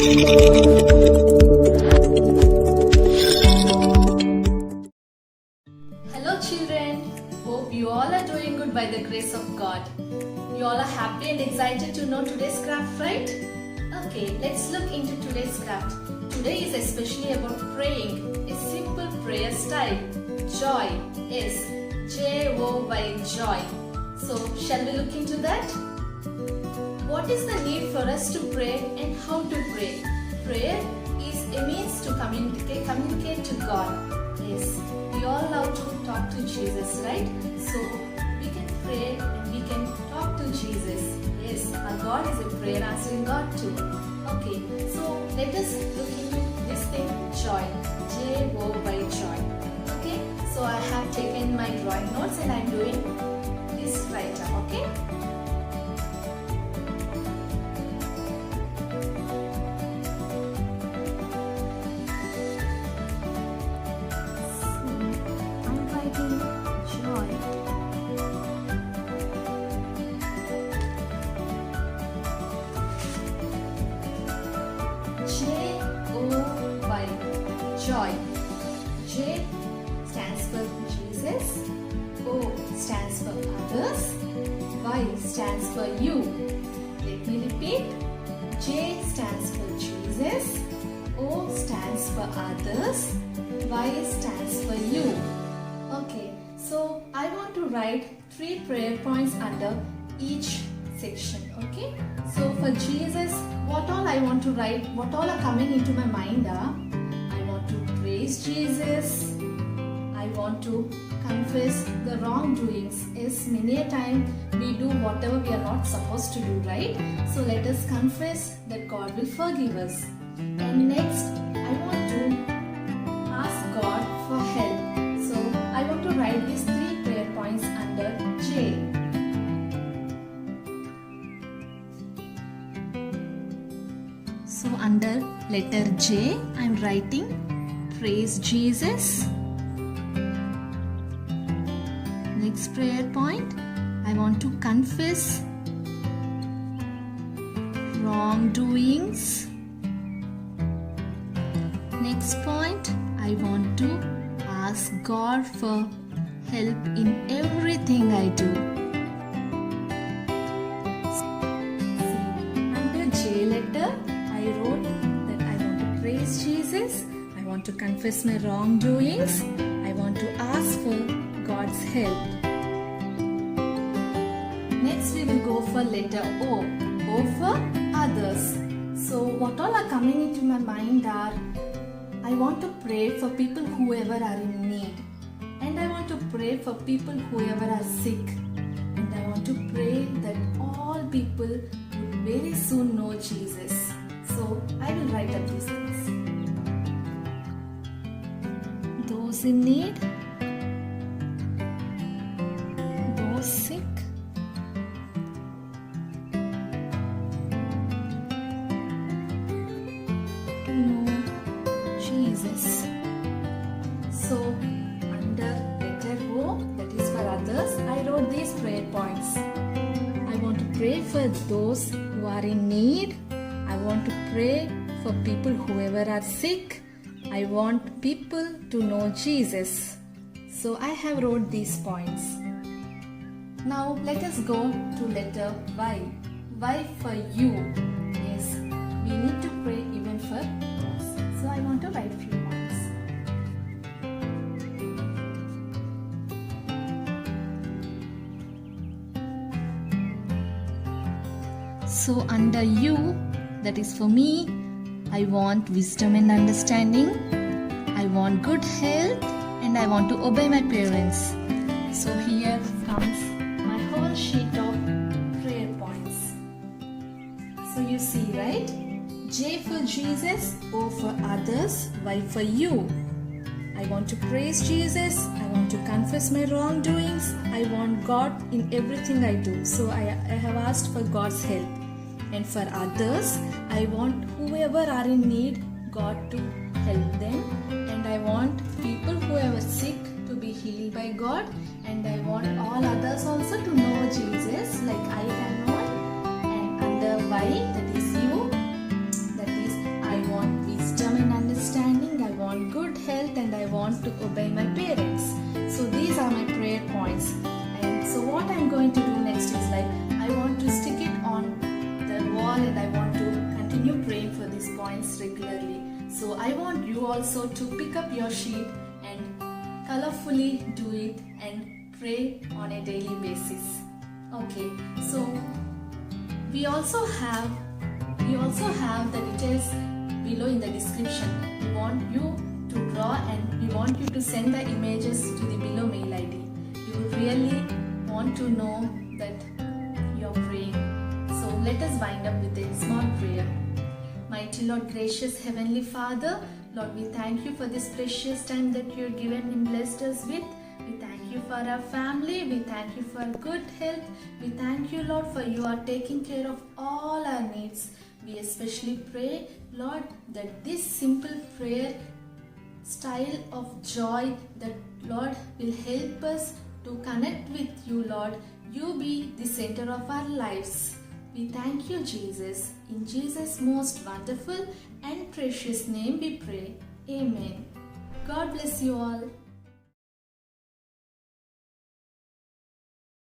Hello children, hope you all are doing good by the grace of God. You all are happy and excited to know today's craft, right? Okay, let's look into today's craft. Today is especially about praying, a simple prayer style. Joy is J-O-Y, joy. So, shall we look into that? What is the need for us to pray and how to pray? Prayer is a means to communicate to God. Yes, we all love to talk to Jesus, right? So, we can pray and we can talk to Jesus. Yes, our God is a prayer answering God too. Okay, so let us look into this thing, joy. J-O-Y, joy. Okay, so I have taken my drawing notes and I am doing this right now, okay? J-O-Y, joy. J stands for Jesus, O stands for others, Y stands for you. Let me repeat. J stands for Jesus, O stands for others, Y stands for you. Okay, so I want to write 3 prayer points under each section. Okay, so for Jesus, what all I want to write, what all are coming into my mind are, I want to praise Jesus, I want to confess the wrongdoings. Yes, many a time we do whatever we are not supposed to do, right? So let us confess that God will forgive us. And next, I want to ask God for help. So I want to write these 3 prayer points under J. So under letter J, I am writing praise Jesus. Next prayer point, I want to confess wrongdoings. Next point, I want to ask God for help in everything I do. Under J letter, I wrote that I want to praise Jesus, I want to confess my wrongdoings, I want to ask for God's help. Next we will go for letter O. O for others. So what all are coming into my mind are, I want to pray for people whoever are in need. And I want to pray for people whoever are sick. And I want to pray that all people would very soon know Jesus. So I will write up these things. Those in need, those sick, to know Jesus. So under letter O, that is for others, I wrote these prayer points. I want to pray for those who are in need. I want to pray for people whoever are sick. I want people to know Jesus. So I have wrote these points. Now let us go to letter Y. Y for you. Yes, we need to pray even for us. So I want to write few points. So under U, that is for me, I want wisdom and understanding, I want good health, and I want to obey my parents. So here comes my whole sheet of prayer points. So you see, right? J for Jesus, O for others, Y for you. I want to praise Jesus, I want to confess my wrongdoings, I want God in everything I do. So I have asked for God's help. And for others, I want whoever are in need, God to help them. And I want people who are sick to be healed by God. And I want all others also to know Jesus like I have known. And under Y, that is you, that is want to obey my parents. So these are my prayer points. And so what I'm going to do next is like I want to stick it on the wall and I want to continue praying for these points regularly. So I want you also to pick up your sheet and colorfully do it and pray on a daily basis. Okay, so we also have the details below in the description. We want you to draw and we want you to send the images to the below mail ID. You really want to know that you're praying. So let us wind up with a small prayer. Mighty Lord, gracious Heavenly Father, Lord, we thank you for this precious time that you're given and blessed us with. We thank you for our family. We thank you for good health. We thank you, Lord, for you are taking care of all our needs. We especially pray, Lord, that this simple prayer style of joy that, Lord, will help us to connect with you, Lord. You be the center of our lives. We thank you, Jesus. In Jesus' most wonderful and precious name we pray. Amen. God bless you all.